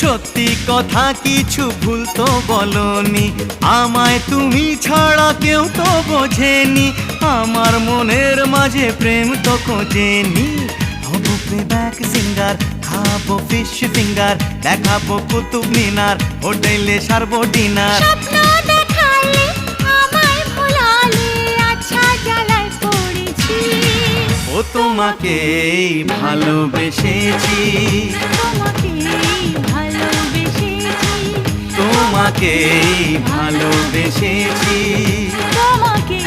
সত্যি কথা কিছু ভুল তো বলনি, আমায় তুমি ছাড়া কেউ তো বোঝেনি, আমার মনের মাঝে প্রেম তো খোঁজেনি। হব প্লেব্যাক সিঙ্গার, খাবো ফিশ ফিঙ্গার, দেখাবো কুতুব মিনার, হোটেলে সারবো ডিনার। স্বপ্ন দেখালে আমায় ভোলালে, আচ্ছা জ্বালায় পড়েছি। ও তোমাকেই ভালোবেসেছি, তোমাকেই ভালোবেসেছি, তোমাকেই ভালোবেসেছি। তোমাকেই